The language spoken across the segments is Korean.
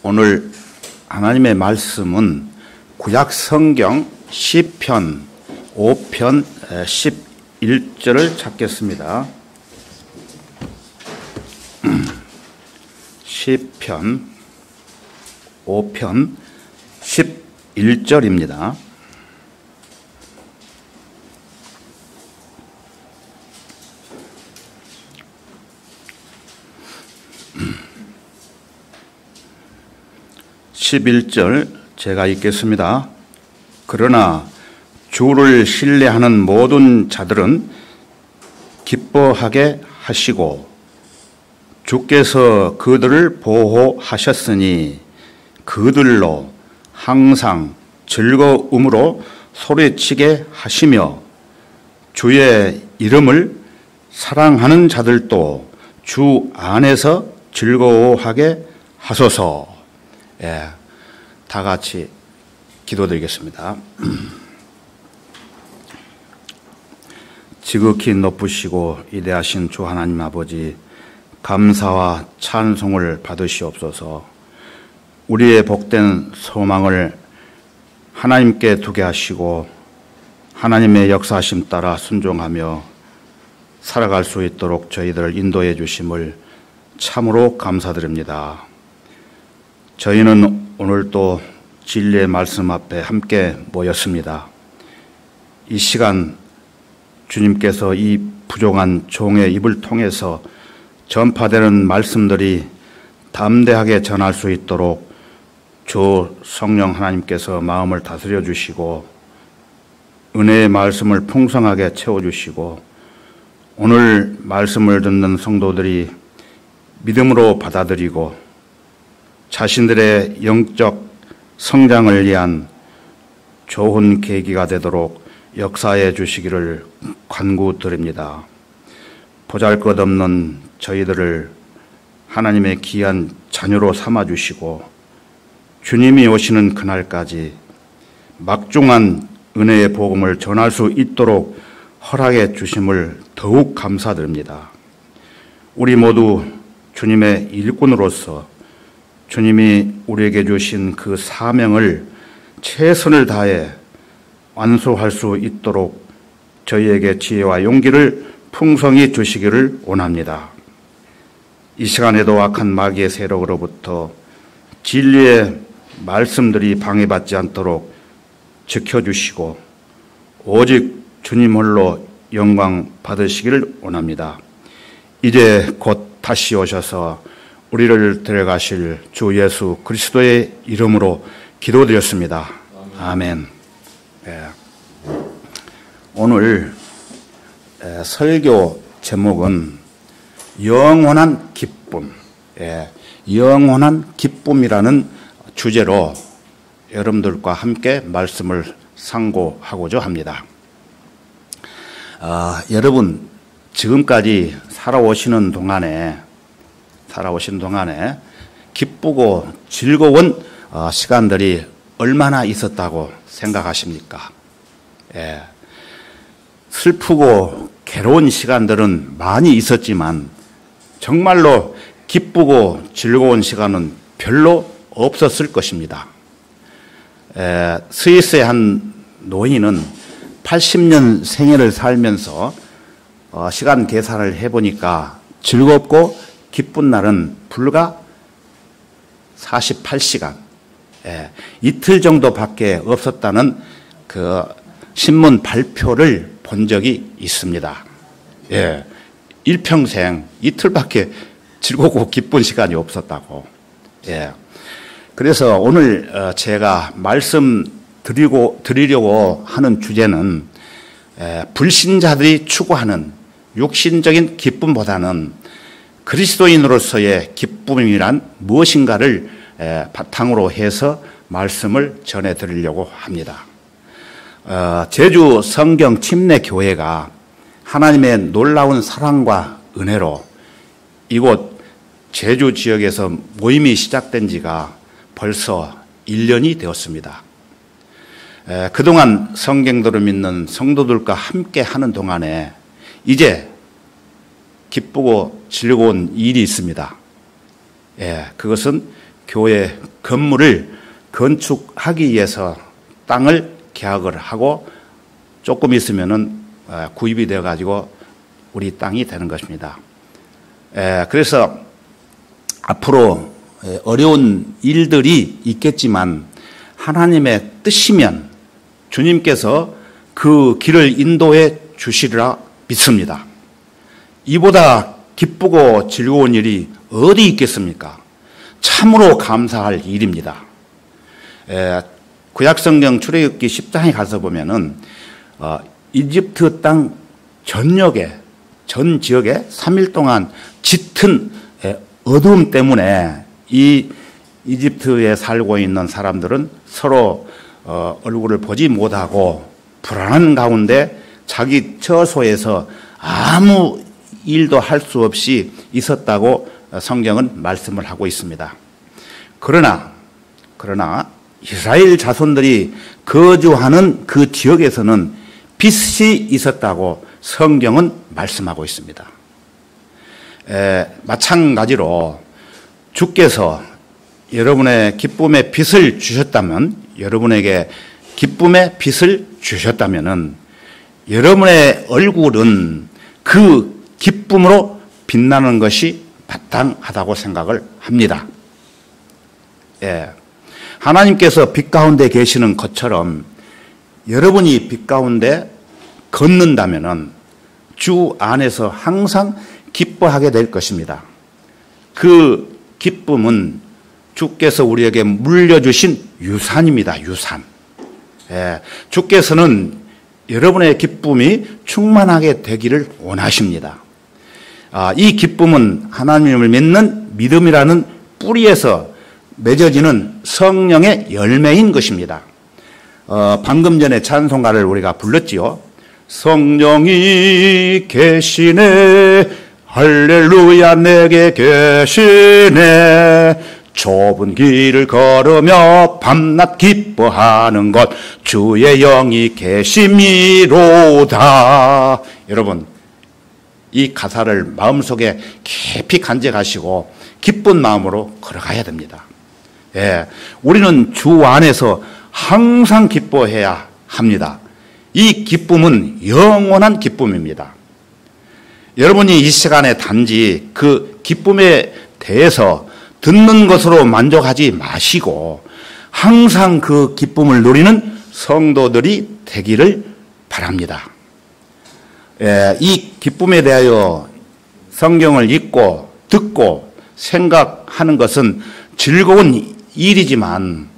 오늘 하나님의 말씀은 구약 성경 시편 5편 11절을 찾겠습니다. 시편 5편 11절입니다. (11절) 제가 읽겠습니다. 그러나 주를 신뢰하는 모든 자들은 기뻐하게 하시고 주께서 그들을 보호하셨으니 그들로 항상 즐거움으로 소리치게 하시며 주의 이름을 사랑하는 자들도 주 안에서 즐거워하게 하소서. 다 같이 기도드리겠습니다. 지극히 높으시고 위대하신 주 하나님 아버지, 감사와 찬송을 받으시옵소서. 우리의 복된 소망을 하나님께 두게 하시고 하나님의 역사하심 따라 순종하며 살아갈 수 있도록 저희들을 인도해 주심을 참으로 감사드립니다. 저희는 오늘 또 진리의 말씀 앞에 함께 모였습니다. 이 시간 주님께서 이 부족한 종의 입을 통해서 전파되는 말씀들이 담대하게 전할 수 있도록 주 성령 하나님께서 마음을 다스려 주시고 은혜의 말씀을 풍성하게 채워주시고 오늘 말씀을 듣는 성도들이 믿음으로 받아들이고 자신들의 영적 성장을 위한 좋은 계기가 되도록 역사해 주시기를 간구드립니다. 보잘것없는 저희들을 하나님의 귀한 자녀로 삼아주시고 주님이 오시는 그날까지 막중한 은혜의 복음을 전할 수 있도록 허락해 주심을 더욱 감사드립니다. 우리 모두 주님의 일꾼으로서 주님이 우리에게 주신 그 사명을 최선을 다해 완수할 수 있도록 저희에게 지혜와 용기를 풍성히 주시기를 원합니다. 이 시간에도 악한 마귀의 세력으로부터 진리의 말씀들이 방해받지 않도록 지켜주시고 오직 주님 홀로 영광 받으시기를 원합니다. 이제 곧 다시 오셔서 우리를 데려가실 주 예수 그리스도의 이름으로 기도드렸습니다. 아멘. 오늘 설교 제목은 영원한 기쁨, 영원한 기쁨이라는 주제로 여러분들과 함께 말씀을 상고하고자 합니다. 여러분 지금까지 살아오시는 동안에 기쁘고 즐거운 시간들이 얼마나 있었다고 생각하십니까? 슬프고 괴로운 시간들은 많이 있었지만 정말로 기쁘고 즐거운 시간은 별로 없었을 것입니다. 스위스의 한 노인은 80년 생애를 살면서 시간 계산을 해보니까 즐겁고 기쁜 날은 불과 48시간, 이틀 정도밖에 없었다는 그 신문 발표를 본 적이 있습니다. 일평생 이틀밖에 즐겁고 기쁜 시간이 없었다고. 그래서 오늘 제가 드리려고 하는 주제는 불신자들이 추구하는 육신적인 기쁨보다는 그리스도인으로서의 기쁨이란 무엇인가를 바탕으로 해서 말씀을 전해드리려고 합니다. 제주 성경 침례교회가 하나님의 놀라운 사랑과 은혜로 이곳 제주 지역에서 모임이 시작된 지가 벌써 1년이 되었습니다. 그동안 성경도를 믿는 성도들과 함께 하는 동안에 이제 기쁘고 즐거운 일이 있습니다. 그것은 교회 건물을 건축하기 위해서 땅을 계약을 하고 조금 있으면은 구입이 되어 가지고 우리 땅이 되는 것입니다. 그래서 앞으로 어려운 일들이 있겠지만 하나님의 뜻이면 주님께서 그 길을 인도해 주시리라 믿습니다. 이보다 기쁘고 즐거운 일이 어디 있겠습니까? 참으로 감사할 일입니다. 구약성경 출애굽기 10장에 가서 보면은 이집트 땅 전 지역에 3일 동안 짙은 어두움 때문에 이 이집트에 살고 있는 사람들은 서로 얼굴을 보지 못하고 불안한 가운데 자기 처소에서 아무 일도 할 수 없이 있었다고 성경은 말씀을 하고 있습니다. 그러나 이스라엘 자손들이 거주하는 그 지역에서는 빛이 있었다고 성경은 말씀하고 있습니다. 마찬가지로 주께서 여러분의 기쁨의 빛을 주셨다면, 여러분에게 기쁨의 빛을 주셨다면은 여러분의 얼굴은 그 기쁨으로 빛나는 것이 마땅하다고 생각을 합니다. 하나님께서 빛 가운데 계시는 것처럼 여러분이 빛 가운데 걷는다면은 주 안에서 항상 기뻐하게 될 것입니다. 그 기쁨은 주께서 우리에게 물려주신 유산입니다. 유산. 주께서는 여러분의 기쁨이 충만하게 되기를 원하십니다. 이 기쁨은 하나님을 믿는 믿음이라는 뿌리에서 맺어지는 성령의 열매인 것입니다. 방금 전에 찬송가를 우리가 불렀지요. 성령이 계시네, 할렐루야 내게 계시네, 좁은 길을 걸으며 밤낮 기뻐하는 것 주의 영이 계심이로다. 여러분, 이 가사를 마음속에 깊이 간직하시고 기쁜 마음으로 걸어가야 됩니다. 우리는 주 안에서 항상 기뻐해야 합니다. 이 기쁨은 영원한 기쁨입니다. 여러분이 이 시간에 단지 그 기쁨에 대해서 듣는 것으로 만족하지 마시고 항상 그 기쁨을 누리는 성도들이 되기를 바랍니다. 이 기쁨에 대하여 성경을 읽고 듣고 생각하는 것은 즐거운 일이지만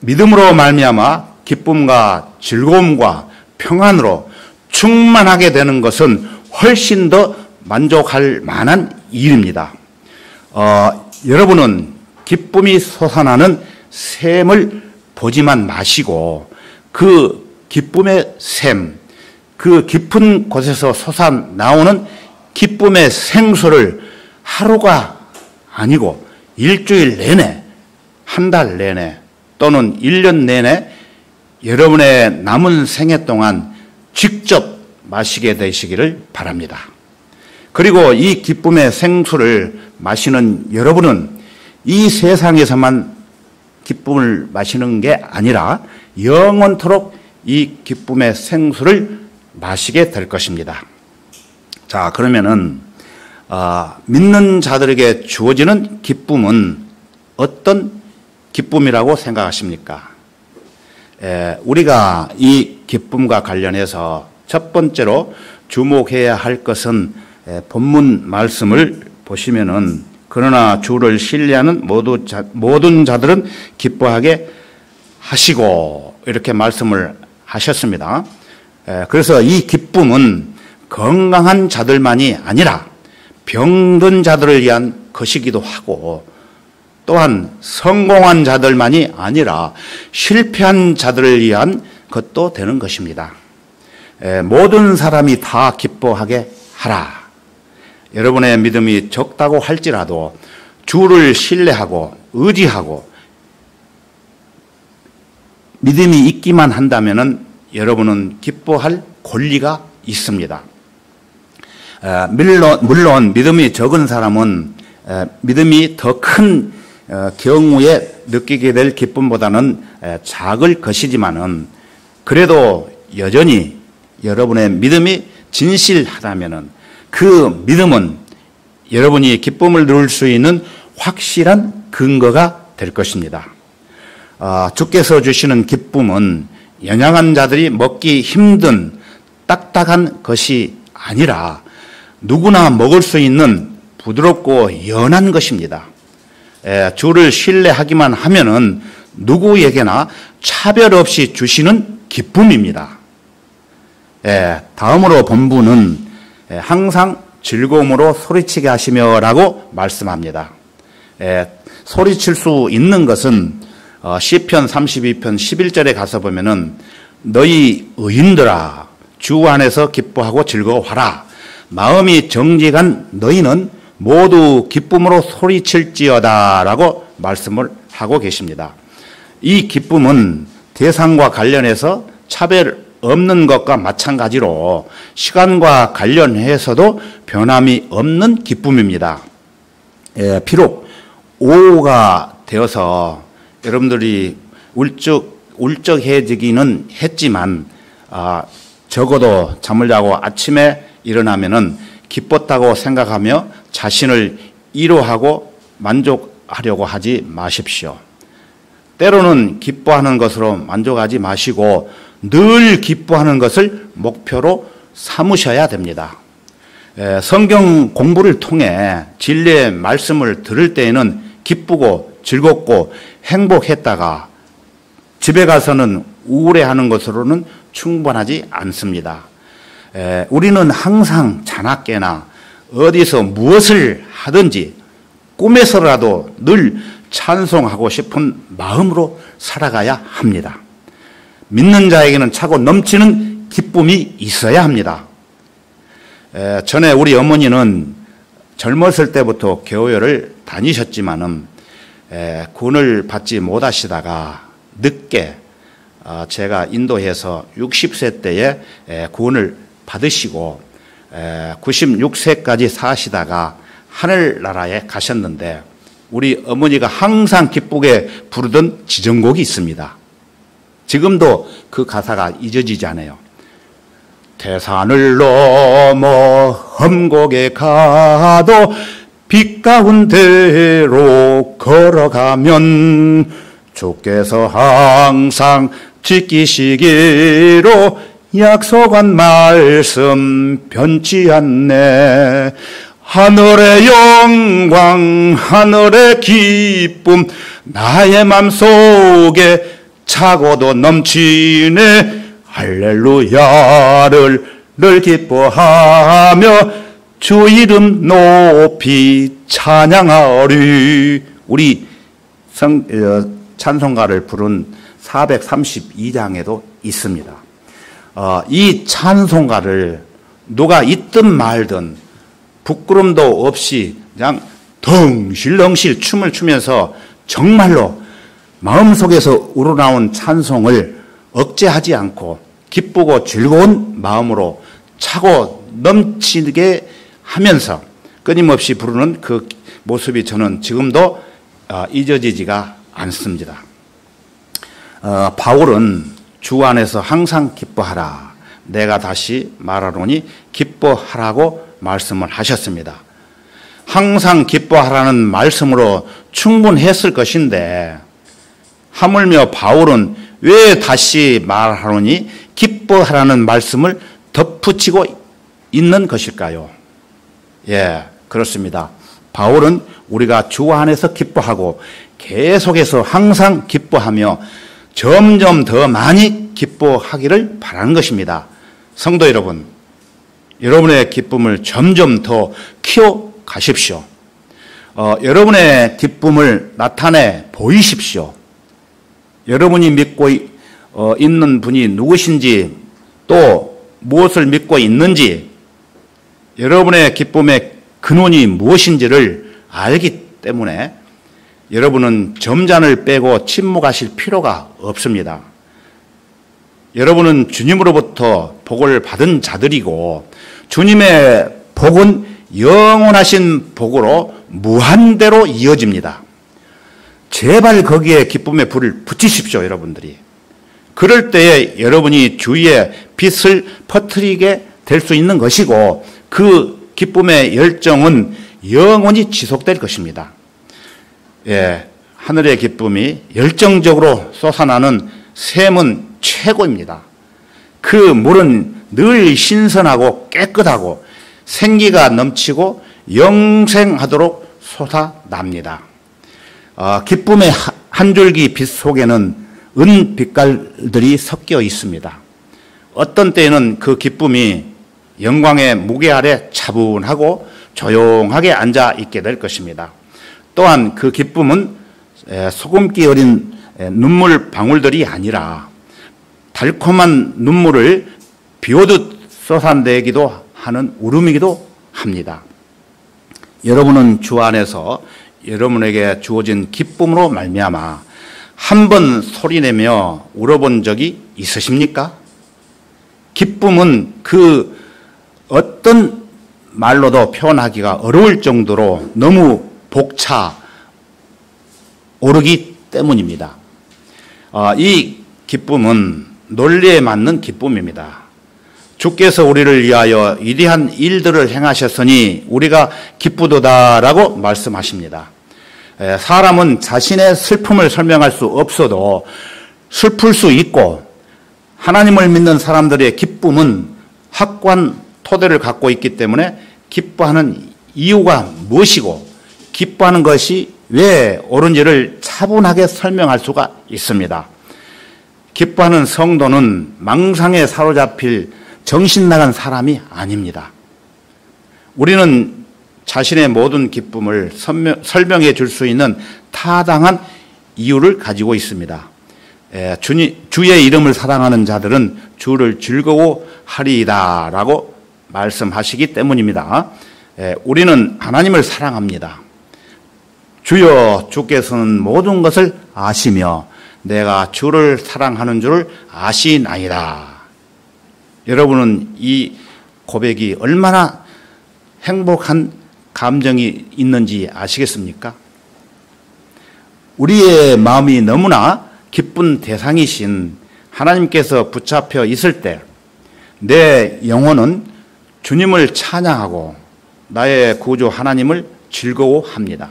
믿음으로 말미암아 기쁨과 즐거움과 평안으로 충만하게 되는 것은 훨씬 더 만족할 만한 일입니다. 여러분은 기쁨이 솟아나는 샘을 보지만 마시고 그 기쁨의 샘, 그 깊은 곳에서 솟아나오는 기쁨의 생수를 하루가 아니고 일주일 내내, 한 달 내내 또는 1년 내내 여러분의 남은 생애 동안 직접 마시게 되시기를 바랍니다. 그리고 이 기쁨의 생수를 마시는 여러분은 이 세상에서만 기쁨을 마시는 게 아니라 영원토록 이 기쁨의 생수를 마시게 될 것입니다. 자, 그러면은 믿는 자들에게 주어지는 기쁨은 어떤 기쁨이라고 생각하십니까? 우리가 이 기쁨과 관련해서 첫 번째로 주목해야 할 것은 본문 말씀을 보시면은 그러나 주를 신뢰하는 모든 자들은 기뻐하게 하시고 이렇게 말씀을 하셨습니다. 그래서 이 기쁨은 건강한 자들만이 아니라 병든 자들을 위한 것이기도 하고 또한 성공한 자들만이 아니라 실패한 자들을 위한 것도 되는 것입니다. 모든 사람이 다 기뻐하게 하라. 여러분의 믿음이 적다고 할지라도 주를 신뢰하고 의지하고 믿음이 있기만 한다면은 여러분은 기뻐할 권리가 있습니다. 물론 믿음이 적은 사람은 믿음이 더 큰 경우에 느끼게 될 기쁨보다는 작을 것이지만은 그래도 여전히 여러분의 믿음이 진실하다면은 그 믿음은 여러분이 기쁨을 누릴 수 있는 확실한 근거가 될 것입니다. 주께서 주시는 기쁨은 연약한 자들이 먹기 힘든 딱딱한 것이 아니라 누구나 먹을 수 있는 부드럽고 연한 것입니다. 주를 신뢰하기만 하면은 누구에게나 차별 없이 주시는 기쁨입니다. 다음으로 본문은 항상 즐거움으로 소리치게 하시며라고 말씀합니다. 소리칠 수 있는 것은 시편 32편 11절에 가서 보면은 너희 의인들아 주 안에서 기뻐하고 즐거워하라. 마음이 정직한 너희는 모두 기쁨으로 소리칠지어다 라고 말씀을 하고 계십니다. 이 기쁨은 대상과 관련해서 차별 없는 것과 마찬가지로 시간과 관련해서도 변함이 없는 기쁨입니다. 비록 오후가 되어서 여러분들이 울적해지기는 했지만 적어도 잠을 자고 아침에 일어나면은 기뻤다고 생각하며 자신을 위로하고 만족하려고 하지 마십시오. 때로는 기뻐하는 것으로 만족하지 마시고 늘 기뻐하는 것을 목표로 삼으셔야 됩니다. 성경 공부를 통해 진리의 말씀을 들을 때에는 기쁘고 즐겁고 행복했다가 집에 가서는 우울해하는 것으로는 충분하지 않습니다. 우리는 항상 자나깨나 어디서 무엇을 하든지 꿈에서라도 늘 찬송하고 싶은 마음으로 살아가야 합니다. 믿는 자에게는 차고 넘치는 기쁨이 있어야 합니다. 전에 우리 어머니는 젊었을 때부터 교회를 다니셨지만은 구원을 받지 못하시다가 늦게 제가 인도해서 60세 때에 구원을 받으시고 96세까지 사시다가 하늘나라에 가셨는데 우리 어머니가 항상 기쁘게 부르던 지정곡이 있습니다. 지금도 그 가사가 잊어지지 않아요. 태산을 넘어 험곡에 가도 빛 가운데로 걸어가면 주께서 항상 지키시기로 약속한 말씀 변치 않네. 하늘의 영광 하늘의 기쁨 나의 맘속에 차고도 넘치네. 할렐루야를 늘 기뻐하며 주 이름 높이 찬양하리. 우리 찬송가를 부른 432장에도 있습니다. 이 찬송가를 누가 있든 말든 부끄럼도 없이 그냥 덩실덩실 춤을 추면서 정말로 마음속에서 우러나온 찬송을 억제하지 않고 기쁘고 즐거운 마음으로 차고 넘치게 하면서 끊임없이 부르는 그 모습이 저는 지금도 잊어지지가 않습니다. 바울은 주 안에서 항상 기뻐하라. 내가 다시 말하노니 기뻐하라고 말씀을 하셨습니다. 항상 기뻐하라는 말씀으로 충분했을 것인데 하물며 바울은 왜 다시 말하노니 기뻐하라는 말씀을 덧붙이고 있는 것일까요? 그렇습니다. 바울은 우리가 주 안에서 기뻐하고 계속해서 항상 기뻐하며 점점 더 많이 기뻐하기를 바라는 것입니다. 성도 여러분, 여러분의 기쁨을 점점 더 키워가십시오. 여러분의 기쁨을 나타내 보이십시오. 여러분이 믿고 있는 분이 누구신지 또 무엇을 믿고 있는지 여러분의 기쁨의 근원이 무엇인지를 알기 때문에 여러분은 점잔을 빼고 침묵하실 필요가 없습니다. 여러분은 주님으로부터 복을 받은 자들이고 주님의 복은 영원하신 복으로 무한대로 이어집니다. 제발 거기에 기쁨의 불을 붙이십시오, 여러분들이. 그럴 때에 여러분이 주위에 빛을 퍼뜨리게 될 수 있는 것이고 그 기쁨의 열정은 영원히 지속될 것입니다. 예, 하늘의 기쁨이 열정적으로 솟아나는 샘은 최고입니다. 그 물은 늘 신선하고 깨끗하고 생기가 넘치고 영생하도록 솟아납니다. 기쁨의 한 줄기 빛 속에는 은 빛깔들이 섞여 있습니다. 어떤 때에는 그 기쁨이 영광의 무게 아래 차분하고 조용하게 앉아 있게 될 것입니다. 또한 그 기쁨은 소금기 어린 눈물 방울들이 아니라 달콤한 눈물을 비오듯 쏟아내기도 하는 울음이기도 합니다. 여러분은 주 안에서 여러분에게 주어진 기쁨으로 말미암아 한 번 소리내며 울어본 적이 있으십니까? 기쁨은 그 어떤 말로도 표현하기가 어려울 정도로 너무 벅차 오르기 때문입니다. 이 기쁨은 논리에 맞는 기쁨입니다. 주께서 우리를 위하여 위대한 일들을 행하셨으니 우리가 기쁘도다라고 말씀하십니다. 사람은 자신의 슬픔을 설명할 수 없어도 슬플 수 있고 하나님을 믿는 사람들의 기쁨은 확고한 토대를 갖고 있기 때문에 기뻐하는 이유가 무엇이고 기뻐하는 것이 왜 옳은지를 차분하게 설명할 수가 있습니다. 기뻐하는 성도는 망상에 사로잡힐 정신 나간 사람이 아닙니다. 우리는 자신의 모든 기쁨을 설명해 줄 수 있는 타당한 이유를 가지고 있습니다. 주의 이름을 사랑하는 자들은 주를 즐거워하리이다 라고 말씀하시기 때문입니다. 우리는 하나님을 사랑합니다. 주여 주께서는 모든 것을 아시며 내가 주를 사랑하는 줄을 아시나이다. 여러분은 이 고백이 얼마나 행복한 감정이 있는지 아시겠습니까? 우리의 마음이 너무나 기쁜 대상이신 하나님께서 붙잡혀 있을 때 내 영혼은 주님을 찬양하고 나의 구주 하나님을 즐거워합니다.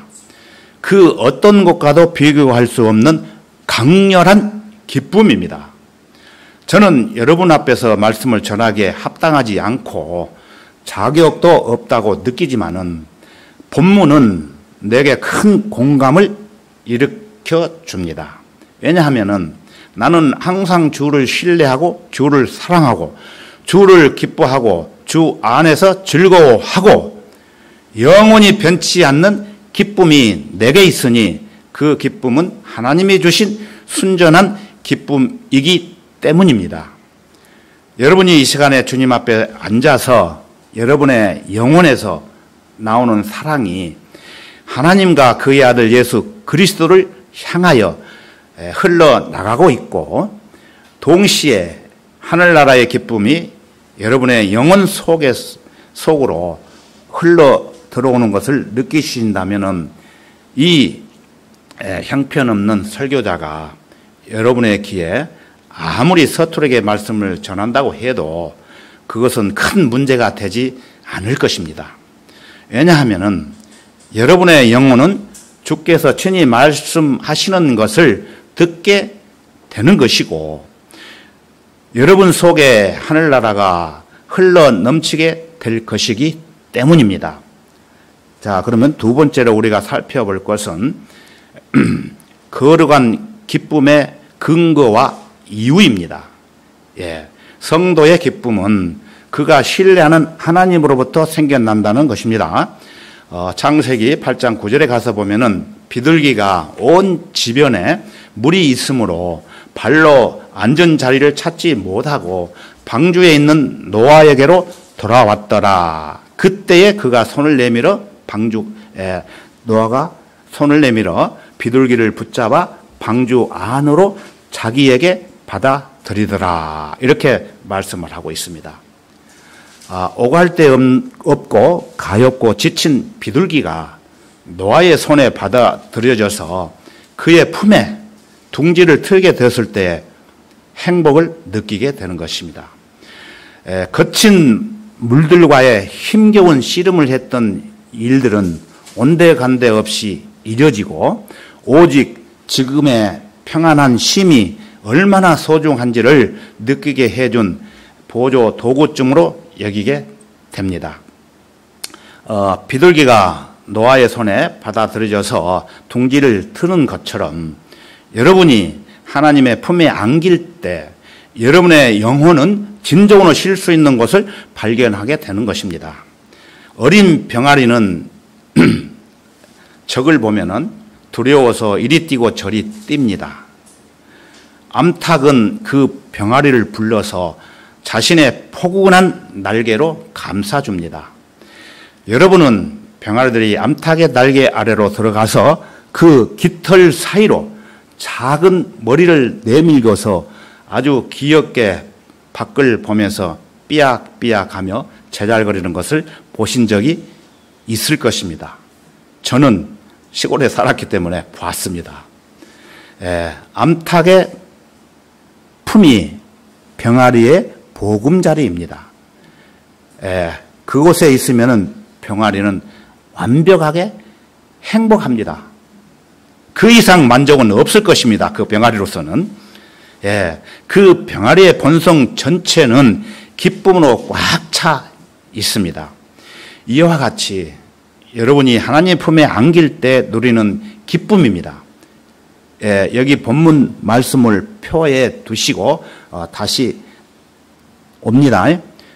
그 어떤 것과도 비교할 수 없는 강렬한 기쁨입니다. 저는 여러분 앞에서 말씀을 전하기에 합당하지 않고 자격도 없다고 느끼지만은 본문은 내게 큰 공감을 일으켜 줍니다. 왜냐하면은 나는 항상 주를 신뢰하고 주를 사랑하고 주를 기뻐하고 주 안에서 즐거워하고 영원히 변치 않는 기쁨이 내게 있으니 그 기쁨은 하나님이 주신 순전한 기쁨이기 때문입니다. 여러분이 이 시간에 주님 앞에 앉아서 여러분의 영혼에서 나오는 사랑이 하나님과 그의 아들 예수 그리스도를 향하여 흘러나가고 있고 동시에 하늘나라의 기쁨이 여러분의 영혼 속으로 흘러 들어오는 것을 느끼신다면 이 형편없는 설교자가 여러분의 귀에 아무리 서투르게 말씀을 전한다고 해도 그것은 큰 문제가 되지 않을 것입니다. 왜냐하면 여러분의 영혼은 주께서 친히 말씀하시는 것을 듣게 되는 것이고 여러분 속에 하늘나라가 흘러 넘치게 될 것이기 때문입니다. 자, 그러면 두 번째로 우리가 살펴볼 것은 거룩한 기쁨의 근거와 이유입니다. 성도의 기쁨은 그가 신뢰하는 하나님으로부터 생겨난다는 것입니다. 창세기 8장 9절에 가서 보면은 비둘기가 온 지변에 물이 있으므로 발로 앉은 자리를 찾지 못하고 방주에 있는 노아에게로 돌아왔더라. 그때에 그가 손을 내밀어 노아가 손을 내밀어 비둘기를 붙잡아 방주 안으로 자기에게 받아들이더라. 이렇게 말씀을 하고 있습니다. 오갈 데 없고 가엾고 지친 비둘기가 노아의 손에 받아들여져서 그의 품에 둥지를 틀게 되었을 때 행복을 느끼게 되는 것입니다. 거친 물들과의 힘겨운 씨름을 했던 일들은 온데간데 없이 이뤄지고 오직 지금의 평안한 쉼이 얼마나 소중한지를 느끼게 해준 보조 도구쯤으로 여기게 됩니다. 비둘기가 노아의 손에 받아들여져서 둥지를 트는 것처럼 여러분이 하나님의 품에 안길 때 여러분의 영혼은 진정으로 쉴 수 있는 곳을 발견하게 되는 것입니다. 어린 병아리는 적을 보면은 두려워서 이리 뛰고 저리 뜁니다. 암탉은 그 병아리를 불러서 자신의 포근한 날개로 감싸줍니다. 여러분은 병아리들이 암탉의 날개 아래로 들어가서 그 깃털 사이로 작은 머리를 내밀고서 아주 귀엽게 밖을 보면서 삐약삐약하며 제잘거리는 것을 보신 적이 있을 것입니다. 저는 시골에 살았기 때문에 봤습니다. 암탉의 품이 병아리의 보금자리입니다. 그곳에 있으면 병아리는 완벽하게 행복합니다. 그 이상 만족은 없을 것입니다. 그 병아리로서는. 그 병아리의 본성 전체는 기쁨으로 꽉 차 있습니다. 이와 같이 여러분이 하나님 품에 안길 때 누리는 기쁨입니다. 여기 본문 말씀을 표에 두시고 다시 옵니다.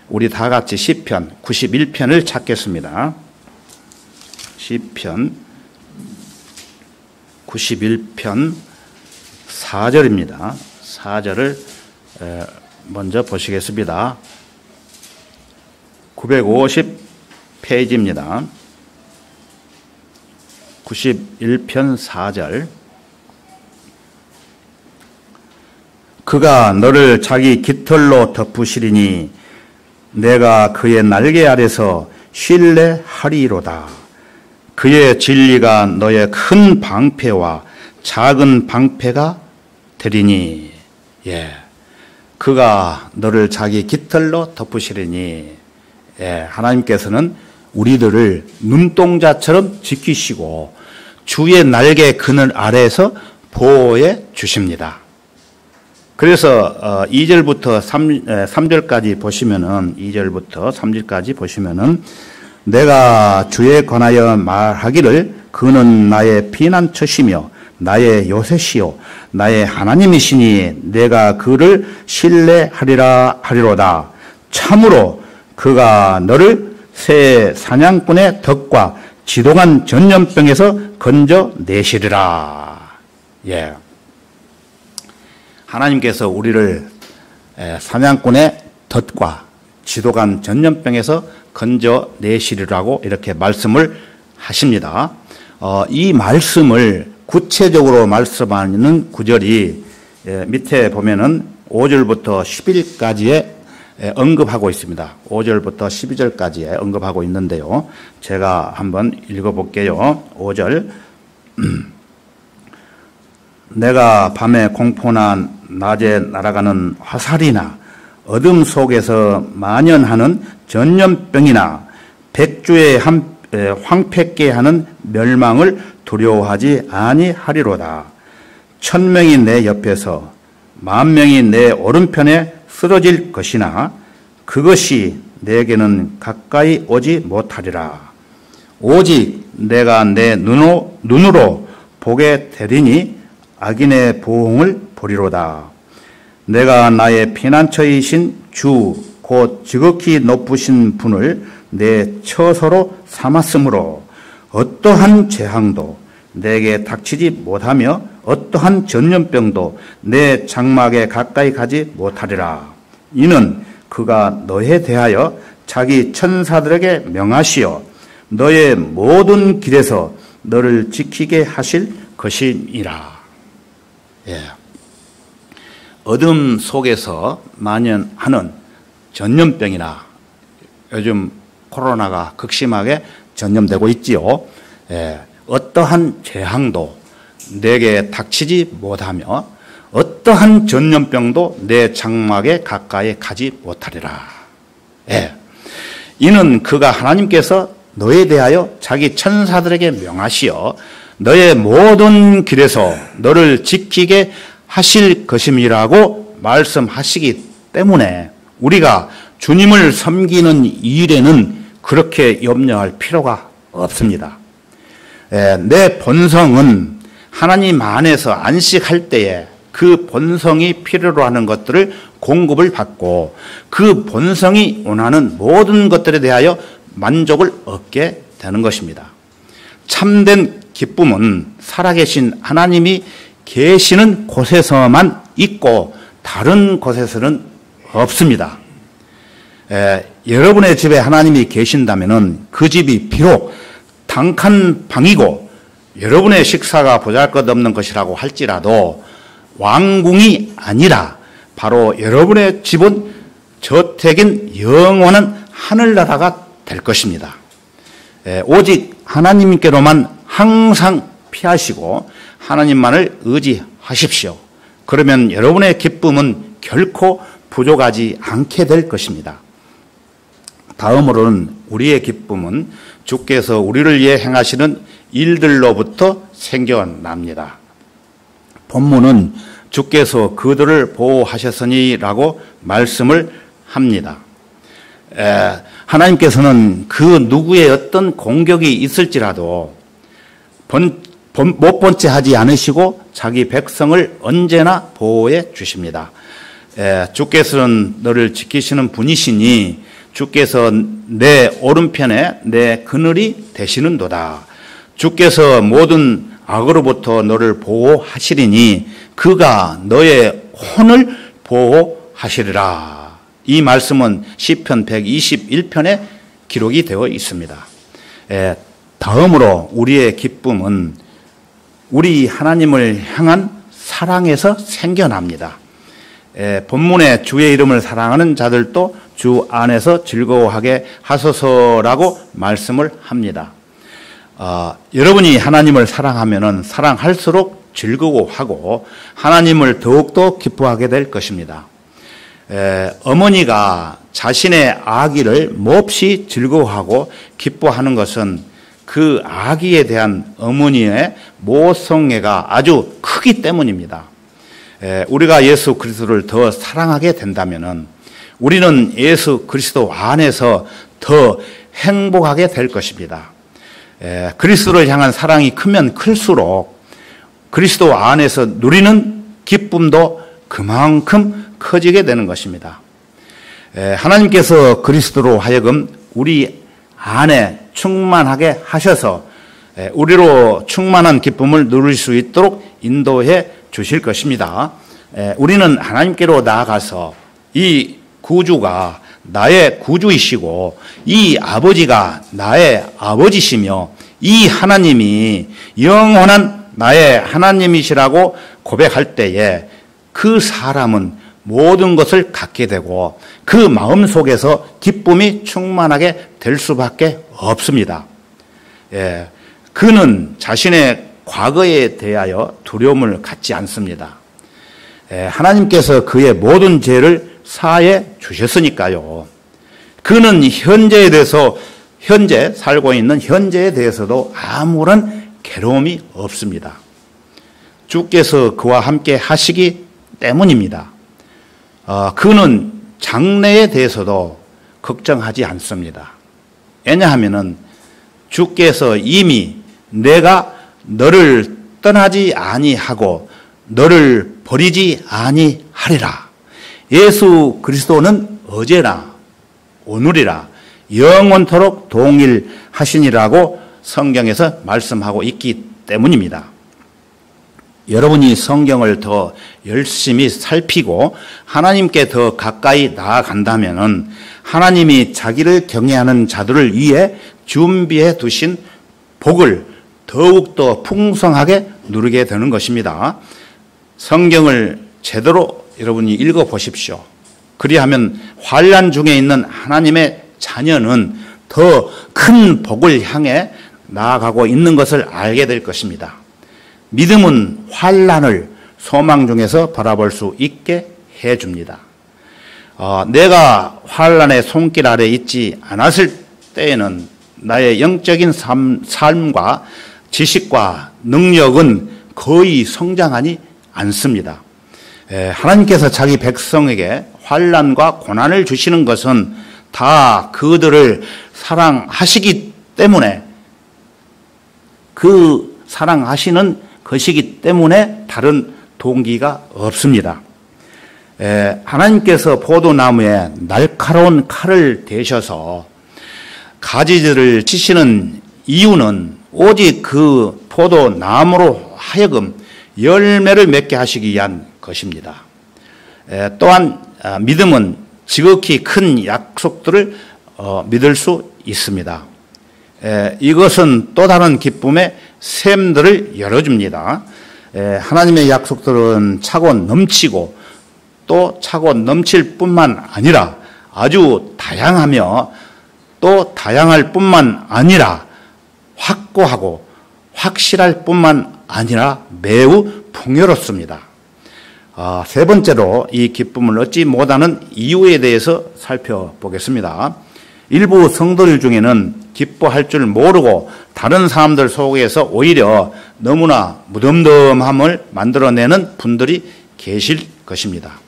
우리 다 같이 시편 91편을 찾겠습니다. 시편 91편 4절입니다. 4절을 먼저 보시겠습니다. 950페이지입니다. 91편 4절. 그가 너를 자기 깃털로 덮으시리니 내가 그의 날개 아래서 쉴래하리로다. 그의 진리가 너의 큰 방패와 작은 방패가 되리니. 그가 너를 자기 깃털로 덮으시리니. 하나님께서는 우리들을 눈동자처럼 지키시고 주의 날개 그늘 아래에서 보호해 주십니다. 그래서 2절부터 3절까지 보시면은 2절부터 3절까지 보시면은 내가 주에 관하여 말하기를 그는 나의 피난처시며 나의 요새시요 나의 하나님이시니 내가 그를 신뢰하리로다. 참으로 그가 너를 새 사냥꾼의 덫과 지독한 전염병에서 건져내시리라. 하나님께서 우리를 사냥꾼의 덫과 지독한 전염병에서 건져내시리라고 이렇게 말씀을 하십니다. 이 말씀을 구체적으로 말씀하는 구절이 밑에 보면은 5절부터 10일까지에 언급하고 있습니다. 5절부터 12절까지에 언급하고 있는데요. 제가 한번 읽어볼게요. 5절. 내가 밤에 공포나 낮에 날아가는 화살이나 어둠 속에서 만연하는 전염병이나 백주의 황폐케 하는 멸망을 두려워하지 아니하리로다. 1000명이 내 옆에서 10,000명이 내 오른편에 쓰러질 것이나 그것이 내게는 가까이 오지 못하리라. 오직 내가 내 눈으로 보게 되리니 악인의 보응을 보리로다. 내가 나의 피난처이신 주 곧 지극히 높으신 분을 내 처소로 삼았으므로 어떠한 재앙도 내게 닥치지 못하며 어떠한 전염병도 내 장막에 가까이 가지 못하리라. 이는 그가 너에 대하여 자기 천사들에게 명하시어 너의 모든 길에서 너를 지키게 하실 것이니라. 어둠 속에서 만연하는 전염병이나 요즘 코로나가 극심하게 전염되고 있지요. 어떠한 재앙도 내게 닥치지 못하며 어떠한 전염병도 내 장막에 가까이 가지 못하리라. 예. 이는 그가 하나님께서 너에 대하여 자기 천사들에게 명하시어 너의 모든 길에서 너를 지키게 하실 것임이라고 말씀하시기 때문에 우리가 주님을 섬기는 일에는 그렇게 염려할 필요가 없습니다. 내 본성은 하나님 안에서 안식할 때에 그 본성이 필요로 하는 것들을 공급을 받고 그 본성이 원하는 모든 것들에 대하여 만족을 얻게 되는 것입니다. 참된 기쁨은 살아계신 하나님이 계시는 곳에서만 있고 다른 곳에서는 없습니다. 여러분의 집에 하나님이 계신다면 그 집이 비록 단칸방이고 여러분의 식사가 보잘것없는 것이라고 할지라도 왕궁이 아니라 바로 여러분의 집은 저택인 영원한 하늘나라가 될 것입니다. 오직 하나님께로만 항상 피하시고 하나님만을 의지하십시오. 그러면 여러분의 기쁨은 결코 부족하지 않게 될 것입니다. 다음으로는 우리의 기쁨은 주께서 우리를 위해 행하시는 일들로부터 생겨납니다. 본문은 주께서 그들을 보호하셨으니라고 말씀을 합니다. 하나님께서는 그 누구의 어떤 공격이 있을지라도 못 번째 하지 않으시고 자기 백성을 언제나 보호해 주십니다. 주께서는 너를 지키시는 분이시니 주께서 내 오른편에 내 그늘이 되시는도다. 주께서 모든 악으로부터 너를 보호하시리니 그가 너의 혼을 보호하시리라. 이 말씀은 시편 121편에 기록이 되어 있습니다. 다음으로 우리의 기쁨은 우리 하나님을 향한 사랑에서 생겨납니다. 본문에 주의 이름을 사랑하는 자들도 주 안에서 즐거워하게 하소서라고 말씀을 합니다. 여러분이 하나님을 사랑하면 사랑할수록 즐거워하고 하나님을 더욱더 기뻐하게 될 것입니다. 어머니가 자신의 아기를 몹시 즐거워하고 기뻐하는 것은 그 아기에 대한 어머니의 모성애가 아주 크기 때문입니다. 우리가 예수 그리스도를 더 사랑하게 된다면 우리는 예수 그리스도 안에서 더 행복하게 될 것입니다. 그리스도를 향한 사랑이 크면 클수록 그리스도 안에서 누리는 기쁨도 그만큼 커지게 되는 것입니다. 하나님께서 그리스도로 하여금 우리 안에 충만하게 하셔서 우리로 충만한 기쁨을 누릴 수 있도록 인도해 주실 것입니다. 우리는 하나님께로 나아가서 이 구주가 나의 구주이시고 이 아버지가 나의 아버지시며 이 하나님이 영원한 나의 하나님이시라고 고백할 때에 그 사람은 모든 것을 갖게 되고 그 마음 속에서 기쁨이 충만하게 될 수밖에 없습니다. 그는 자신의 과거에 대하여 두려움을 갖지 않습니다. 하나님께서 그의 모든 죄를 사해 주셨으니까요. 그는 현재에 대해서 현재 살고 있는 현재에 대해서도 아무런 괴로움이 없습니다. 주께서 그와 함께 하시기 때문입니다. 그는 장래에 대해서도 걱정하지 않습니다. 왜냐하면 주께서 이미 내가 너를 떠나지 아니하고 너를 버리지 아니하리라. 예수 그리스도는 어제나 오늘이라 영원토록 동일하시니라고 성경에서 말씀하고 있기 때문입니다. 여러분이 성경을 더 열심히 살피고 하나님께 더 가까이 나아간다면 하나님이 자기를 경외하는 자들을 위해 준비해 두신 복을 더욱더 풍성하게 누리게 되는 것입니다. 성경을 제대로 여러분이 읽어보십시오. 그리하면 환난 중에 있는 하나님의 자녀는 더 큰 복을 향해 나아가고 있는 것을 알게 될 것입니다. 믿음은 환난을 소망 중에서 바라볼 수 있게 해줍니다. 내가 환난의 손길 아래 있지 않았을 때에는 나의 영적인 삶과 지식과 능력은 거의 성장하지 않습니다. 하나님께서 자기 백성에게 환난과 고난을 주시는 것은 다 그들을 사랑하시기 때문에, 그 사랑하시는 것이기 때문에 다른 동기가 없습니다. 하나님께서 포도나무에 날카로운 칼을 대셔서 가지들을 치시는 이유는 오직 그 포도나무로 하여금 열매를 맺게 하시기 위한 것입니다. 또한 믿음은 지극히 큰 약속들을 믿을 수 있습니다. 이것은 또 다른 기쁨의 샘들을 열어줍니다. 하나님의 약속들은 차고 넘치고 또 차고 넘칠 뿐만 아니라 아주 다양하며 또 다양할 뿐만 아니라 확고하고 확실할 뿐만 아니라 매우 풍요롭습니다. 세 번째로 이 기쁨을 얻지 못하는 이유에 대해서 살펴보겠습니다. 일부 성도들 중에는 기뻐할 줄 모르고 다른 사람들 속에서 오히려 너무나 무덤덤함을 만들어내는 분들이 계실 것입니다.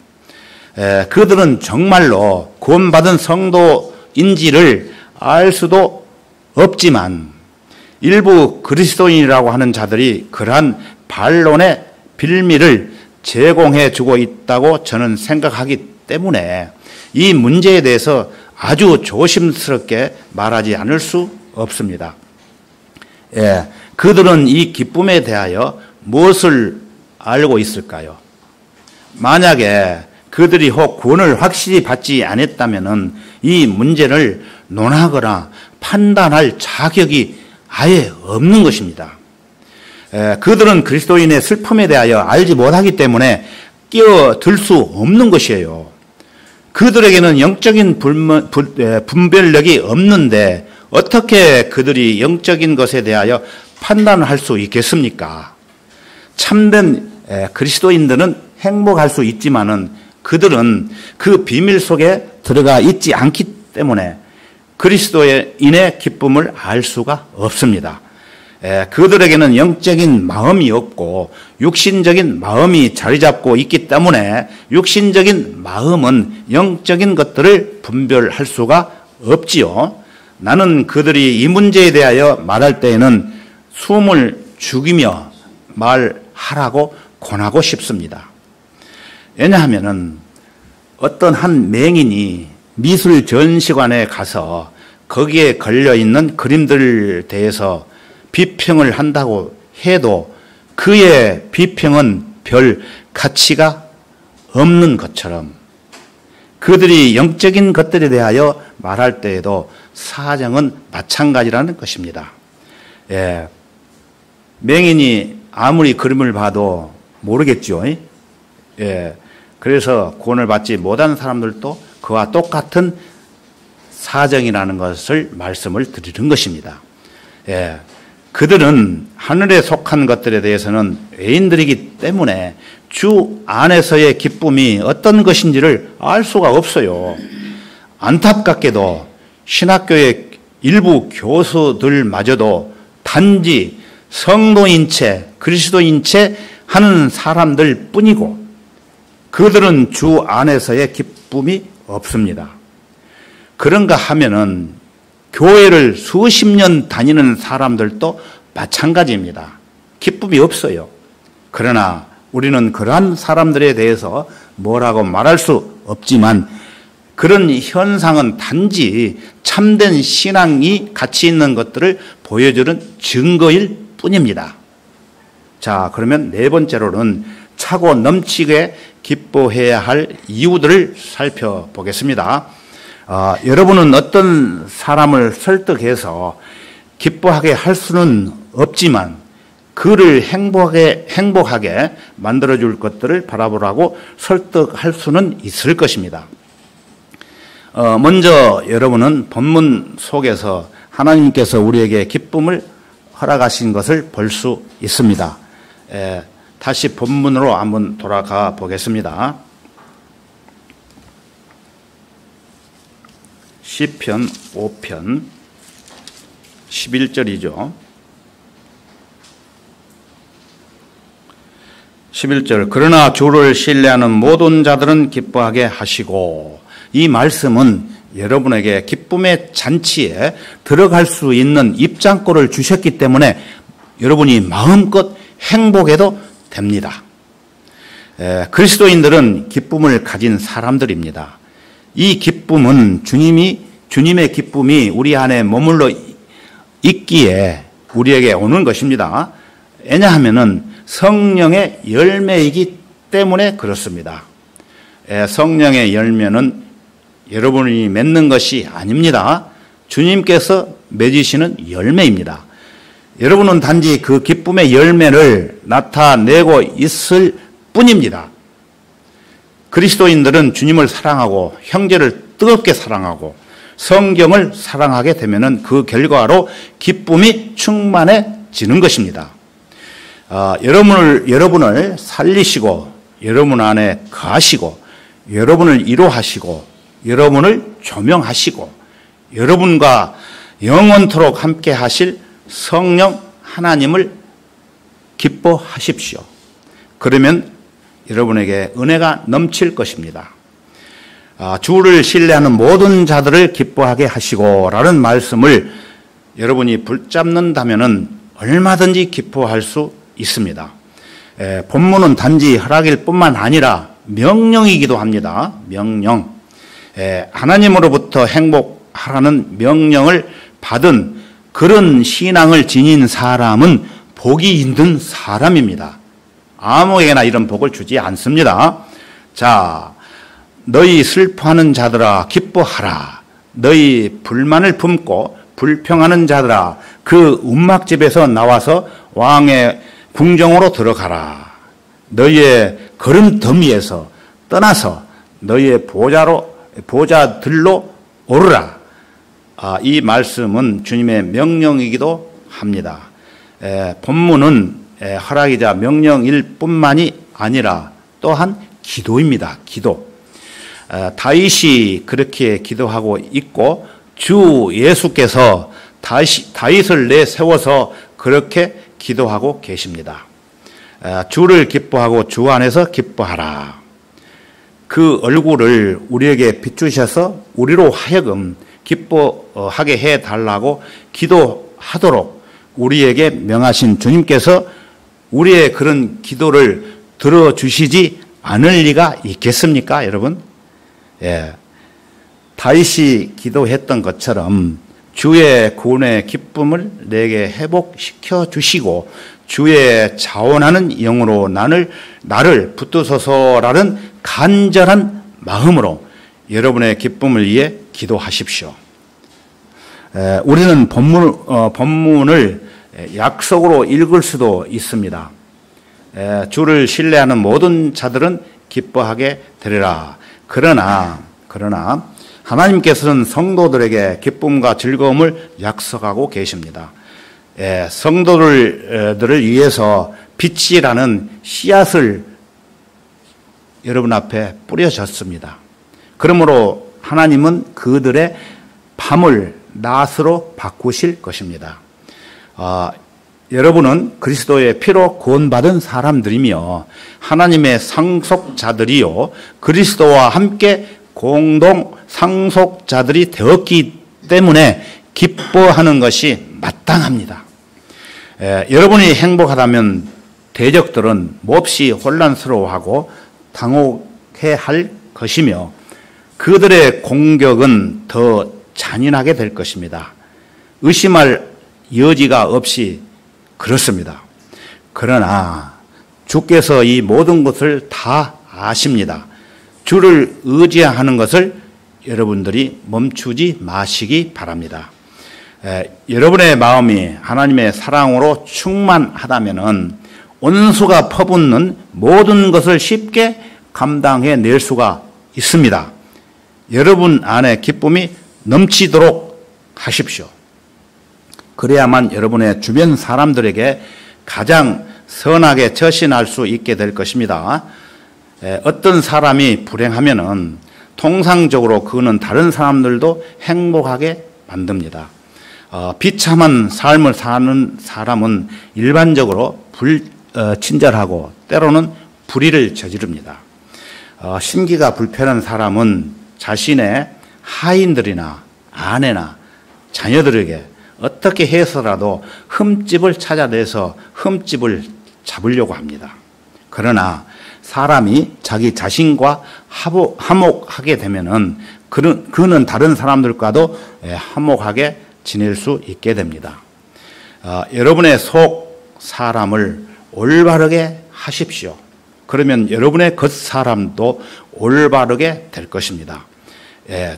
그들은 정말로 구원받은 성도인지를 알 수도 없지만 일부 그리스도인이라고 하는 자들이 그러한 반론의 빌미를 제공해 주고 있다고 저는 생각하기 때문에 이 문제에 대해서 아주 조심스럽게 말하지 않을 수 없습니다. 그들은 이 기쁨에 대하여 무엇을 알고 있을까요? 만약에 그들이 혹 구원을 확실히 받지 않았다면 이 문제를 논하거나 판단할 자격이 아예 없는 것입니다. 그들은 그리스도인의 슬픔에 대하여 알지 못하기 때문에 끼어들 수 없는 것이에요. 그들에게는 영적인 분별력이 없는데 어떻게 그들이 영적인 것에 대하여 판단을 할 수 있겠습니까? 참된 그리스도인들은 행복할 수 있지만은 그들은 그 비밀 속에 들어가 있지 않기 때문에 그리스도인의 기쁨을 알 수가 없습니다. 그들에게는 영적인 마음이 없고 육신적인 마음이 자리 잡고 있기 때문에 육신적인 마음은 영적인 것들을 분별할 수가 없지요. 나는 그들이 이 문제에 대하여 말할 때에는 숨을 죽이며 말하라고 권하고 싶습니다. 왜냐하면은 어떤 한 맹인이 미술 전시관에 가서 거기에 걸려있는 그림들 대해서 비평을 한다고 해도 그의 비평은 별 가치가 없는 것처럼 그들이 영적인 것들에 대하여 말할 때에도 사정은 마찬가지라는 것입니다. 맹인이 아무리 그림을 봐도 모르겠죠. 그래서 구원을 받지 못한 사람들도 그와 똑같은 사정이라는 것을 말씀을 드리는 것입니다. 그들은 하늘에 속한 것들에 대해서는 외인들이기 때문에 주 안에서의 기쁨이 어떤 것인지를 알 수가 없어요. 안타깝게도 신학교의 일부 교수들마저도 단지 성도인 채 그리스도인 채 하는 사람들 뿐이고 그들은 주 안에서의 기쁨이 없습니다. 그런가 하면은 교회를 수십 년 다니는 사람들도 마찬가지입니다. 기쁨이 없어요. 그러나 우리는 그러한 사람들에 대해서 뭐라고 말할 수 없지만 그런 현상은 단지 참된 신앙이 가치 있는 것들을 보여주는 증거일 뿐입니다. 자, 그러면 네 번째로는 차고 넘치게 기뻐해야 할 이유들을 살펴보겠습니다. 여러분은 어떤 사람을 설득해서 기뻐하게 할 수는 없지만 그를 행복하게 만들어줄 것들을 바라보라고 설득할 수는 있을 것입니다. 먼저 여러분은 본문 속에서 하나님께서 우리에게 기쁨을 허락하신 것을 볼 수 있습니다. 다시 본문으로 한번 돌아가 보겠습니다. 시편 5편 11절이죠. 11절 그러나 주를 신뢰하는 모든 자들은 기뻐하게 하시고, 이 말씀은 여러분에게 기쁨의 잔치에 들어갈 수 있는 입장권을 주셨기 때문에 여러분이 마음껏 행복해도 됩니다. 그리스도인들은 기쁨을 가진 사람들입니다. 이 기쁨은 주님의 기쁨이 우리 안에 머물러 있기에 우리에게 오는 것입니다. 왜냐하면은 성령의 열매이기 때문에 그렇습니다. 성령의 열매는 여러분이 맺는 것이 아닙니다. 주님께서 맺으시는 열매입니다. 여러분은 단지 그 기쁨의 열매를 나타내고 있을 뿐입니다. 그리스도인들은 주님을 사랑하고 형제를 뜨겁게 사랑하고 성경을 사랑하게 되면은 그 결과로 기쁨이 충만해지는 것입니다. 여러분을 살리시고 여러분 안에 거하시고 여러분을 위로하시고 여러분을 조명하시고 여러분과 영원토록 함께 하실 성령 하나님을 기뻐하십시오. 그러면 여러분에게 은혜가 넘칠 것입니다. 주를 신뢰하는 모든 자들을 기뻐하게 하시고 라는 말씀을 여러분이 붙잡는다면 얼마든지 기뻐할 수 있습니다. 본문은 단지 허락일 뿐만 아니라 명령이기도 합니다. 명령. 하나님으로부터 행복하라는 명령을 받은 그런 신앙을 지닌 사람은 복이 있는 사람입니다. 아무에게나 이런 복을 주지 않습니다. 자, 너희 슬퍼하는 자들아 기뻐하라. 너희 불만을 품고 불평하는 자들아 그 운막집에서 나와서 왕의 궁정으로 들어가라. 너희의 걸음더미에서 떠나서 너희의 보좌들로 오르라. 이 말씀은 주님의 명령이기도 합니다. 본문은 허락이자 명령일 뿐만이 아니라 또한 기도입니다. 기도. 다윗이 그렇게 기도하고 있고 주 예수께서 다윗을 내세워서 그렇게 기도하고 계십니다. 주를 기뻐하고 주 안에서 기뻐하라. 그 얼굴을 우리에게 비추셔서 우리로 하여금 기뻐하게 해달라고 기도하도록 우리에게 명하신 주님께서 우리의 그런 기도를 들어주시지 않을 리가 있겠습니까, 여러분? 다윗이 기도했던 것처럼 주의 구원의 기쁨을 내게 회복시켜 주시고 주의 자원하는 영으로 나를 붙드소서라는 간절한 마음으로 여러분의 기쁨을 위해 기도하십시오. 우리는 본문을 약속으로 읽을 수도 있습니다. 주를 신뢰하는 모든 자들은 기뻐하게 되리라. 그러나 하나님께서는 성도들에게 기쁨과 즐거움을 약속하고 계십니다. 성도들을 위해서 빛이라는 씨앗을 여러분 앞에 뿌려졌습니다. 그러므로 하나님은 그들의 밤을 낮으로 바꾸실 것입니다. 여러분은 그리스도의 피로 구원받은 사람들이며 하나님의 상속자들이요 그리스도와 함께 공동 상속자들이 되었기 때문에 기뻐하는 것이 마땅합니다. 여러분이 행복하다면 대적들은 몹시 혼란스러워하고 당혹해할 것이며 그들의 공격은 더 잔인하게 될 것입니다. 의심할 여지가 없이 그렇습니다. 그러나 주께서 이 모든 것을 다 아십니다. 주를 의지하는 것을 여러분들이 멈추지 마시기 바랍니다. 여러분의 마음이 하나님의 사랑으로 충만하다면 온수가 퍼붓는 모든 것을 쉽게 감당해낼 수가 있습니다. 여러분 안에 기쁨이 넘치도록 하십시오. 그래야만 여러분의 주변 사람들에게 가장 선하게 처신할 수 있게 될 것입니다. 어떤 사람이 불행하면은 통상적으로 그는 다른 사람들도 행복하게 만듭니다. 비참한 삶을 사는 사람은 일반적으로 불친절하고 때로는 불의를 저지릅니다. 심기가 불편한 사람은 자신의 하인들이나 아내나 자녀들에게 어떻게 해서라도 흠집을 찾아내서 흠집을 잡으려고 합니다. 그러나 사람이 자기 자신과 화목하게 되면은 그는 다른 사람들과도 화목하게 지낼 수 있게 됩니다. 여러분의 속 사람을 올바르게 하십시오. 그러면 여러분의 겉사람도 올바르게 될 것입니다.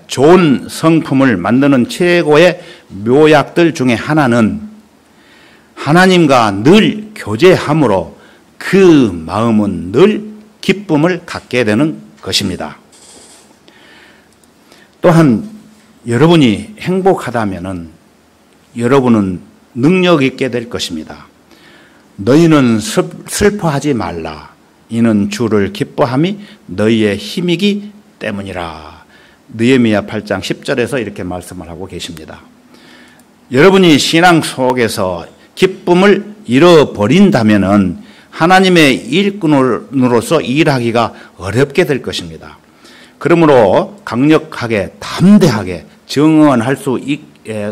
좋은 성품을 만드는 최고의 묘약들 중에 하나는 하나님과 늘 교제함으로 그 마음은 늘 기쁨을 갖게 되는 것입니다. 또한 여러분이 행복하다면은 여러분은 능력 있게 될 것입니다. 너희는 슬퍼하지 말라. 이는 주를 기뻐함이 너희의 힘이기 때문이라. 느헤미야 8장 10절에서 이렇게 말씀을 하고 계십니다. 여러분이 신앙 속에서 기쁨을 잃어버린다면은 하나님의 일꾼으로서 일하기가 어렵게 될 것입니다. 그러므로 강력하게 담대하게 증언할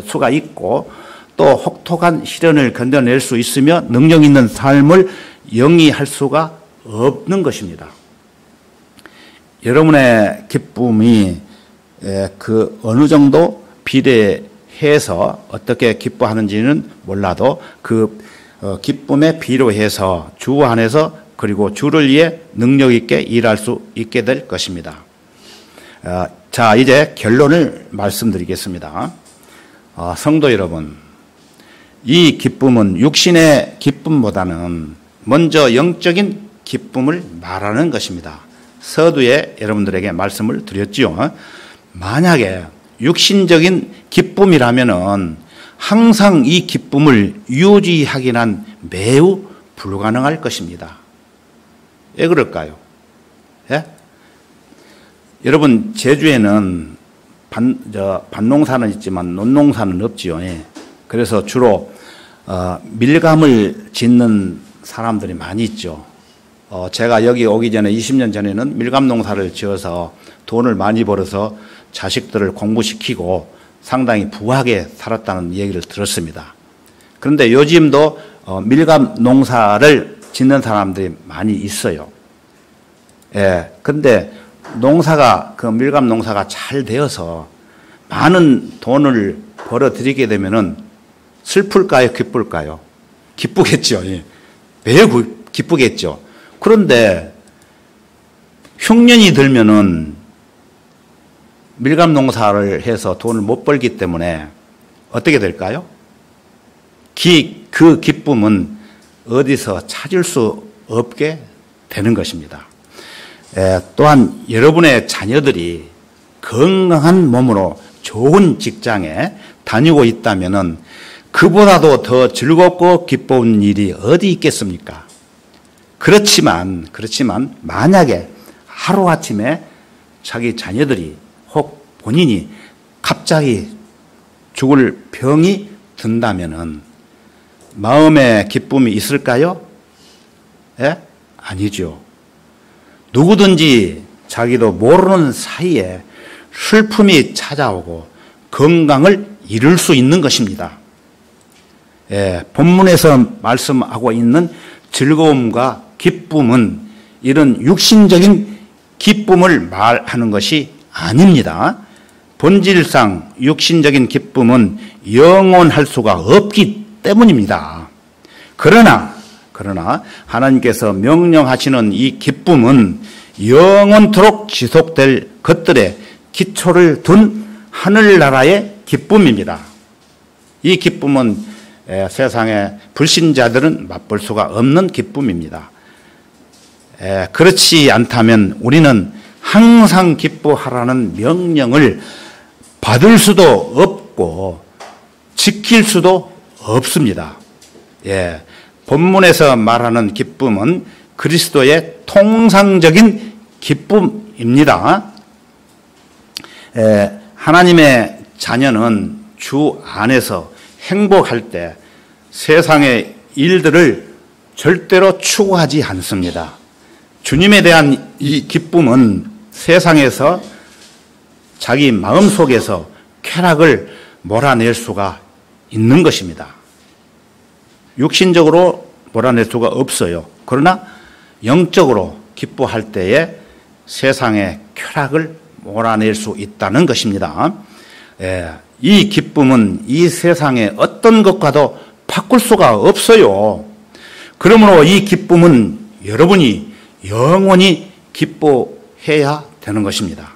수가 있고 또 혹독한 시련을 견뎌낼 수 있으며 능력 있는 삶을 영위할 수가 없는 것입니다. 여러분의 기쁨이 그 어느 정도 비례해서 어떻게 기뻐하는지는 몰라도 그 기쁨에 비례해서 주 안에서 그리고 주를 위해 능력 있게 일할 수 있게 될 것입니다. 자, 이제 결론을 말씀드리겠습니다. 성도 여러분, 이 기쁨은 육신의 기쁨보다는 먼저 영적인 기쁨을 말하는 것입니다. 서두에 여러분들에게 말씀을 드렸지요. 만약에 육신적인 기쁨이라면은 항상 이 기쁨을 유지하기는 매우 불가능할 것입니다. 왜 그럴까요? 예? 여러분, 제주에는 밭농사는 있지만 논농사는 없지요. 예. 그래서 주로 밀감을 짓는 사람들이 많이 있죠. 제가 여기 오기 전에 20년 전에는 밀감 농사를 지어서 돈을 많이 벌어서 자식들을 공부시키고 상당히 부하게 살았다는 얘기를 들었습니다. 그런데 요즘도 밀감 농사를 짓는 사람들이 많이 있어요. 예. 근데 그 밀감 농사가 잘 되어서 많은 돈을 벌어 들이게 되면은 슬플까요? 기쁠까요? 기쁘겠죠. 예. 매우 기쁘겠죠. 그런데 흉년이 들면은 밀감 농사를 해서 돈을 못 벌기 때문에 어떻게 될까요? 그 기쁨은 어디서 찾을 수 없게 되는 것입니다. 또한 여러분의 자녀들이 건강한 몸으로 좋은 직장에 다니고 있다면은 그보다도 더 즐겁고 기쁜 일이 어디 있겠습니까? 그렇지만 만약에 하루아침에 자기 자녀들이 혹 본인이 갑자기 죽을 병이 든다면은 마음에 기쁨이 있을까요? 예? 아니죠. 누구든지 자기도 모르는 사이에 슬픔이 찾아오고 건강을 잃을 수 있는 것입니다. 예, 본문에서 말씀하고 있는 즐거움과 기쁨은 이런 육신적인 기쁨을 말하는 것이 아닙니다. 본질상 육신적인 기쁨은 영원할 수가 없기 때문입니다. 그러나 하나님께서 명령하시는 이 기쁨은 영원토록 지속될 것들의 기초를 둔 하늘나라의 기쁨입니다. 이 기쁨은 세상의 불신자들은 맛볼 수가 없는 기쁨입니다. 그렇지 않다면 우리는 항상 기뻐하라는 명령을 받을 수도 없고 지킬 수도 없습니다. 본문에서 말하는 기쁨은 그리스도의 통상적인 기쁨입니다. 하나님의 자녀는 주 안에서 행복할 때 세상의 일들을 절대로 추구하지 않습니다. 주님에 대한 이 기쁨은 세상에서 자기 마음속에서 쾌락을 몰아낼 수가 있는 것입니다. 육신적으로 몰아낼 수가 없어요. 그러나 영적으로 기뻐할 때에 세상의 쾌락을 몰아낼 수 있다는 것입니다. 이 기쁨은 이 세상의 어떤 것과도 바꿀 수가 없어요. 그러므로 이 기쁨은 여러분이 영원히 기뻐해야 되는 것입니다.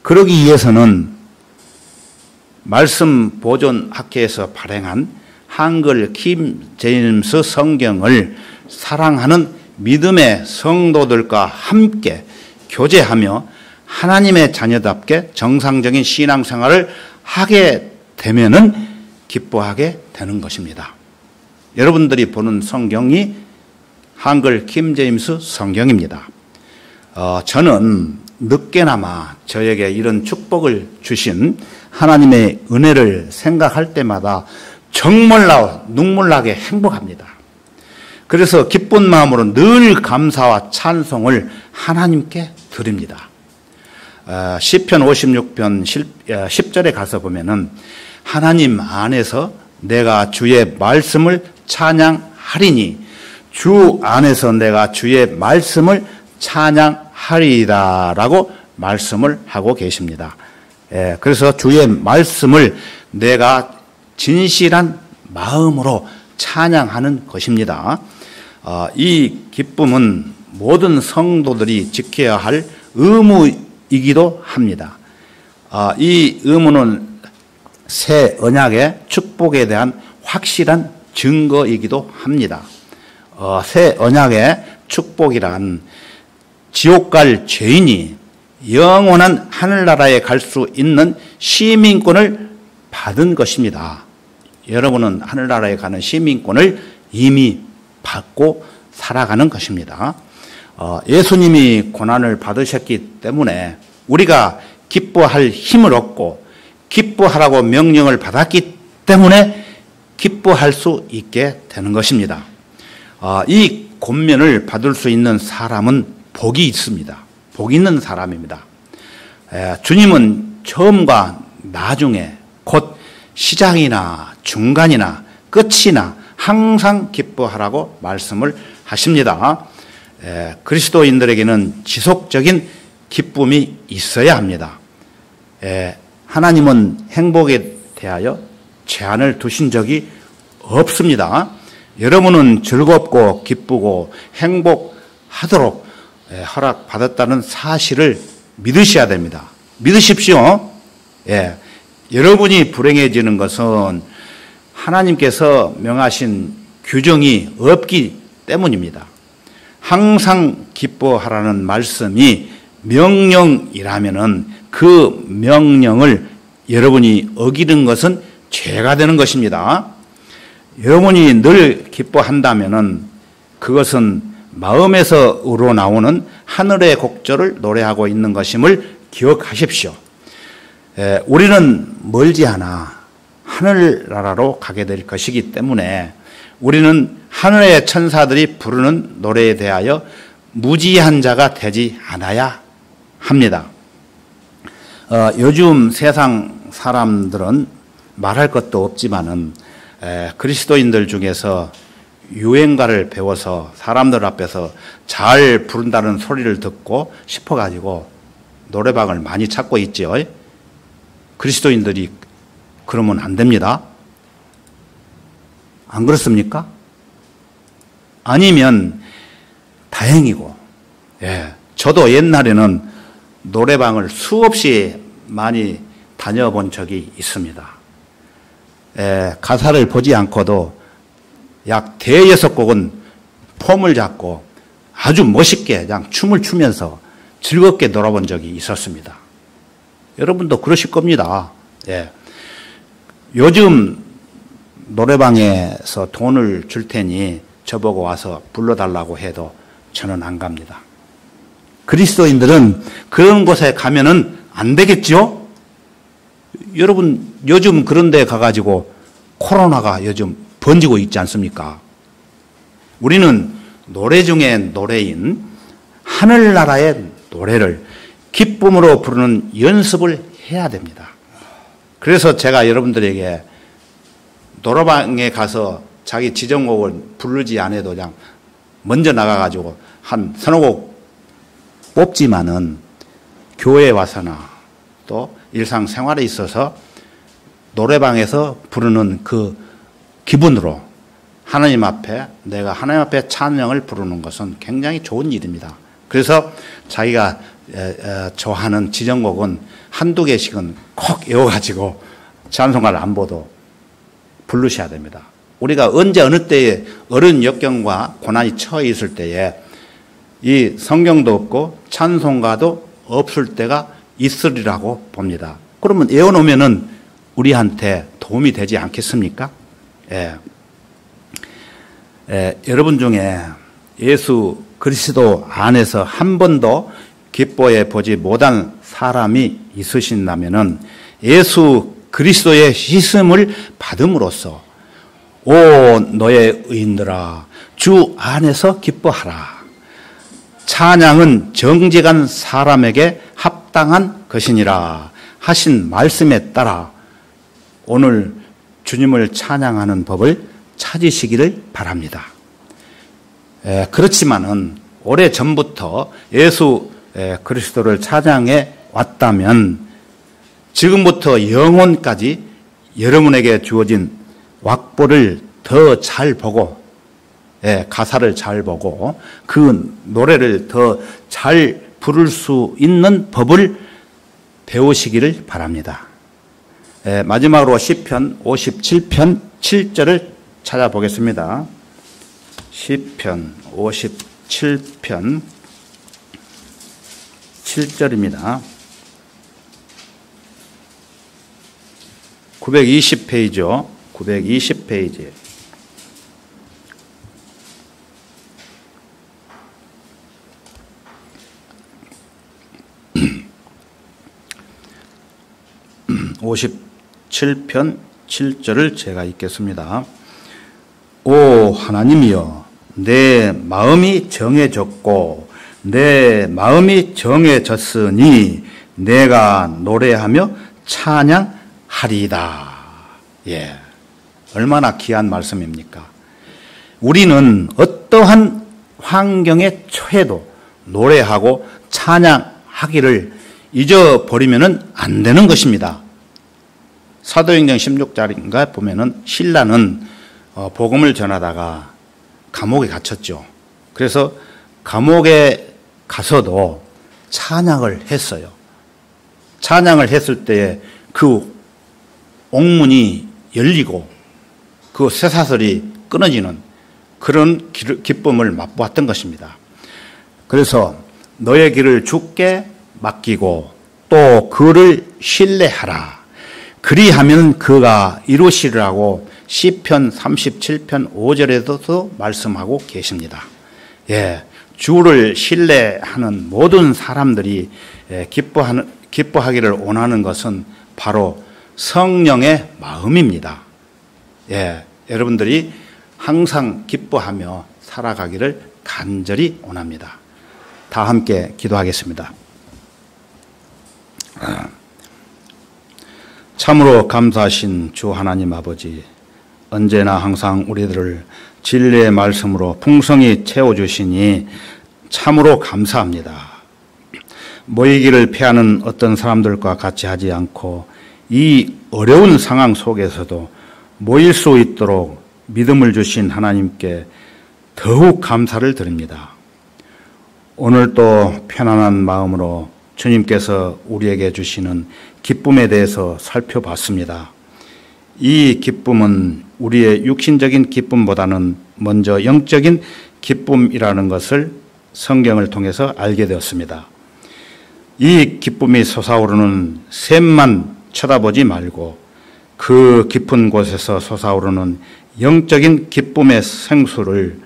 그러기 위해서는 말씀 보존학회에서 발행한 한글 킹 제임스 성경을 사랑하는 믿음의 성도들과 함께 교제하며 하나님의 자녀답게 정상적인 신앙생활을 하게 되면은 기뻐하게 되는 것입니다. 여러분들이 보는 성경이 한글 킹 제임스 성경입니다. 저는 늦게나마 저에게 이런 축복을 주신 하나님의 은혜를 생각할 때마다 정말 눈물나게 행복합니다. 그래서 기쁜 마음으로 늘 감사와 찬송을 하나님께 드립니다. 시편 56편 10절에 가서 보면은 하나님 안에서 내가 주의 말씀을 찬양하리니 주 안에서 내가 주의 말씀을 찬양하리라라고 말씀을 하고 계십니다. 그래서 주의 말씀을 내가 진실한 마음으로 찬양하는 것입니다. 이 기쁨은 모든 성도들이 지켜야 할 의무이기도 합니다. 이 의무는 새 언약의 축복에 대한 확실한 증거이기도 합니다. 새 언약의 축복이란 지옥 갈 죄인이 영원한 하늘나라에 갈 수 있는 시민권을 받은 것입니다. 여러분은 하늘나라에 가는 시민권을 이미 받고 살아가는 것입니다. 예수님이 고난을 받으셨기 때문에 우리가 기뻐할 힘을 얻고 기뻐하라고 명령을 받았기 때문에 기뻐할 수 있게 되는 것입니다. 이 권면을 받을 수 있는 사람은 복이 있습니다. 복 있는 사람입니다. 주님은 처음과 나중에 곧 시작이나 중간이나 끝이나 항상 기뻐하라고 말씀을 하십니다. 그리스도인들에게는 지속적인 기쁨이 있어야 합니다. 하나님은 행복에 대하여 제한을 두신 적이 없습니다. 여러분은 즐겁고 기쁘고 행복하도록 허락받았다는 사실을 믿으셔야 됩니다. 믿으십시오. 여러분이 불행해지는 것은 하나님께서 명하신 규정이 없기 때문입니다. 항상 기뻐하라는 말씀이 명령이라면은 그 명령을 여러분이 어기는 것은 죄가 되는 것입니다. 여러분이 늘 기뻐한다면은 그것은 마음에서 우러나오는 하늘의 곡절을 노래하고 있는 것임을 기억하십시오. 우리는 멀지 않아 하늘나라로 가게 될 것이기 때문에 우리는 하늘의 천사들이 부르는 노래에 대하여 무지한 자가 되지 않아야 합니다. 요즘 세상 사람들은 말할 것도 없지만은 그리스도인들 중에서 유행가를 배워서 사람들 앞에서 잘 부른다는 소리를 듣고 싶어가지고 노래방을 많이 찾고 있지요. 그리스도인들이 그러면 안 됩니다. 안 그렇습니까? 아니면 다행이고, 저도 옛날에는 노래방을 수없이 많이 다녀본 적이 있습니다. 가사를 보지 않고도 약 대여섯 곡은 폼을 잡고 아주 멋있게 그냥 춤을 추면서 즐겁게 놀아본 적이 있었습니다. 여러분도 그러실 겁니다. 요즘 노래방에서 돈을 줄 테니 저보고 와서 불러달라고 해도 저는 안 갑니다. 그리스도인들은 그런 곳에 가면은 안 되겠죠? 여러분, 요즘 그런 데 가가지고 코로나가 요즘 번지고 있지 않습니까? 우리는 노래 중에 노래인 하늘나라의 노래를 기쁨으로 부르는 연습을 해야 됩니다. 그래서 제가 여러분들에게 노래방에 가서 자기 지정곡을 부르지 않아도 그냥 먼저 나가가지고 한 서너 곡 뽑지만은 교회에 와서나 또 일상생활에 있어서 노래방에서 부르는 그 기분으로 하나님 앞에 내가 하나님 앞에 찬양을 부르는 것은 굉장히 좋은 일입니다. 그래서 자기가 좋아하는 지정곡은 한두 개씩은 콕 외워가지고 찬송가를 안 보도 부르셔야 됩니다. 우리가 언제 어느 때에 어려운 역경과 고난이 처해 있을 때에 이 성경도 없고 찬송가도 없을 때가 있으리라고 봅니다. 그러면 외워놓으면은 우리한테 도움이 되지 않겠습니까? 여러분 중에 예수 그리스도 안에서 한 번도 기뻐해 보지 못한 사람이 있으신다면은 예수 그리스도의 씻음을 받음으로써 오 너의 의인들아 주 안에서 기뻐하라. 찬양은 정직한 사람에게 합당한 것이니라 하신 말씀에 따라 오늘 주님을 찬양하는 법을 찾으시기를 바랍니다. 그렇지만은 오래전부터 예수 그리스도를 찬양해 왔다면 지금부터 영혼까지 여러분에게 주어진 왁보를 더 잘 보고 가사를 잘 보고 그 노래를 더 잘 부를 수 있는 법을 배우시기를 바랍니다. 마지막으로 시편 57편 7절을 찾아보겠습니다. 시편 57편 7절입니다. 920페이지요. 920페이지. (57편) 7절을 제가 읽겠습니다. 오 하나님이여 내 마음이 정해졌고 내 마음이 정해졌으니 내가 노래하며 찬양하리이다. 얼마나 귀한 말씀입니까? 우리는 어떠한 환경에 처해도 노래하고 찬양하기를 잊어버리면 안 되는 것입니다. 사도행전 16장인가 보면은 신라는 복음을 전하다가 감옥에 갇혔죠. 그래서 감옥에 가서도 찬양을 했어요. 찬양을 했을 때에 그 옥문이 열리고 그 쇠사슬이 끊어지는 그런 기쁨을 맛보았던 것입니다. 그래서 너의 길을 주께 맡기고 또 그를 신뢰하라. 그리하면 그가 이루시리라고 시편 37편 5절에도 말씀하고 계십니다. 주를 신뢰하는 모든 사람들이 기뻐하기를 원하는 것은 바로 성령의 마음입니다. 여러분들이 항상 기뻐하며 살아가기를 간절히 원합니다. 다 함께 기도하겠습니다. 참으로 감사하신 주 하나님 아버지, 언제나 항상 우리들을 진리의 말씀으로 풍성히 채워주시니 참으로 감사합니다. 모이기를 피하는 어떤 사람들과 같이 하지 않고 이 어려운 상황 속에서도 모일 수 있도록 믿음을 주신 하나님께 더욱 감사를 드립니다. 오늘도 편안한 마음으로 주님께서 우리에게 주시는 기쁨에 대해서 살펴봤습니다. 이 기쁨은 우리의 육신적인 기쁨보다는 먼저 영적인 기쁨이라는 것을 성경을 통해서 알게 되었습니다. 이 기쁨이 솟아오르는 샘만 쳐다보지 말고 그 깊은 곳에서 솟아오르는 영적인 기쁨의 생수를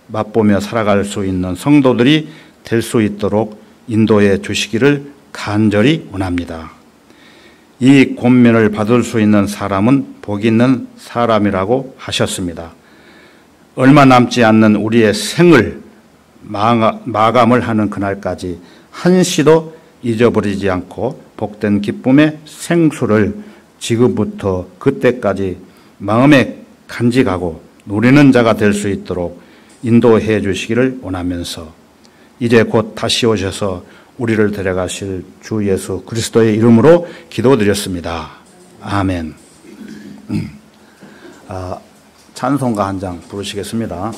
맛보며 살아갈 수 있는 성도들이 될 수 있도록 인도해 주시기를 간절히 원합니다. 이 권면을 받을 수 있는 사람은 복 있는 사람이라고 하셨습니다. 얼마 남지 않는 우리의 생을 마감을 하는 그날까지 한시도 잊어버리지 않고 복된 기쁨의 생수를 지금부터 그때까지 마음에 간직하고 누리는 자가 될 수 있도록 인도해 주시기를 원하면서 이제 곧 다시 오셔서 우리를 데려가실 주 예수 그리스도의 이름으로 기도드렸습니다. 아멘. 찬송가 한 장 부르시겠습니다.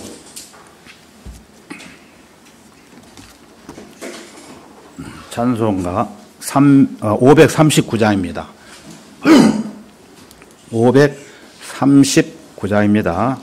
찬송가 539장입니다. 539장입니다.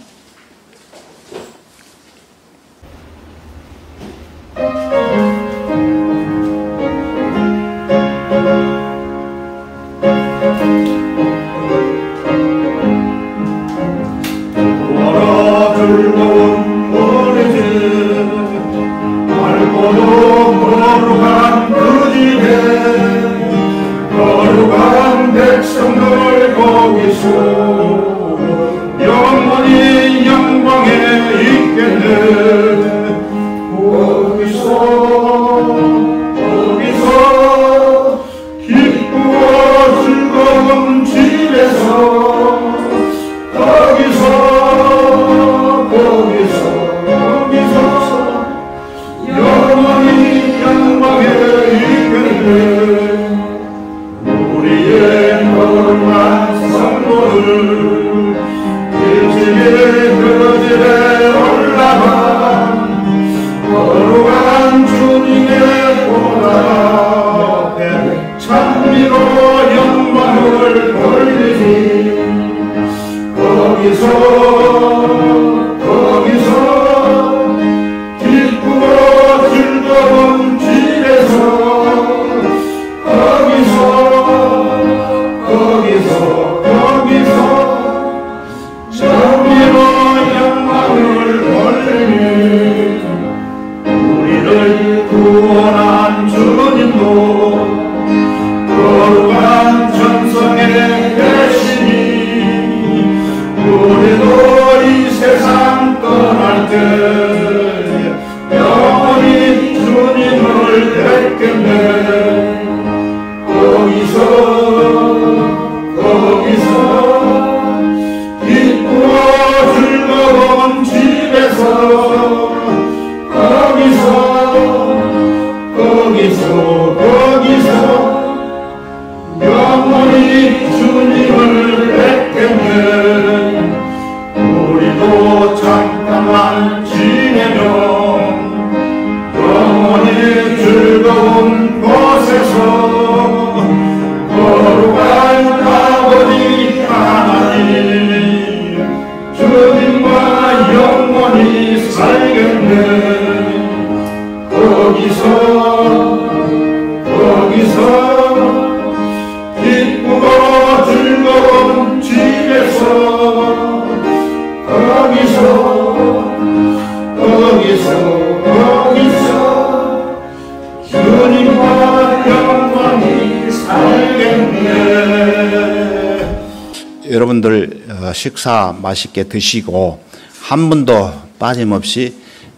여러분들 식사 맛있게 드시고 한 번도 빠짐없이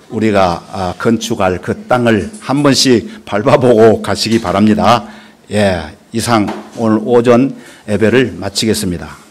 우리가 건축할 그 땅을 한 번씩 밟아보고 가시기 바랍니다. 예, 이상 오늘 오전 예배를 마치겠습니다.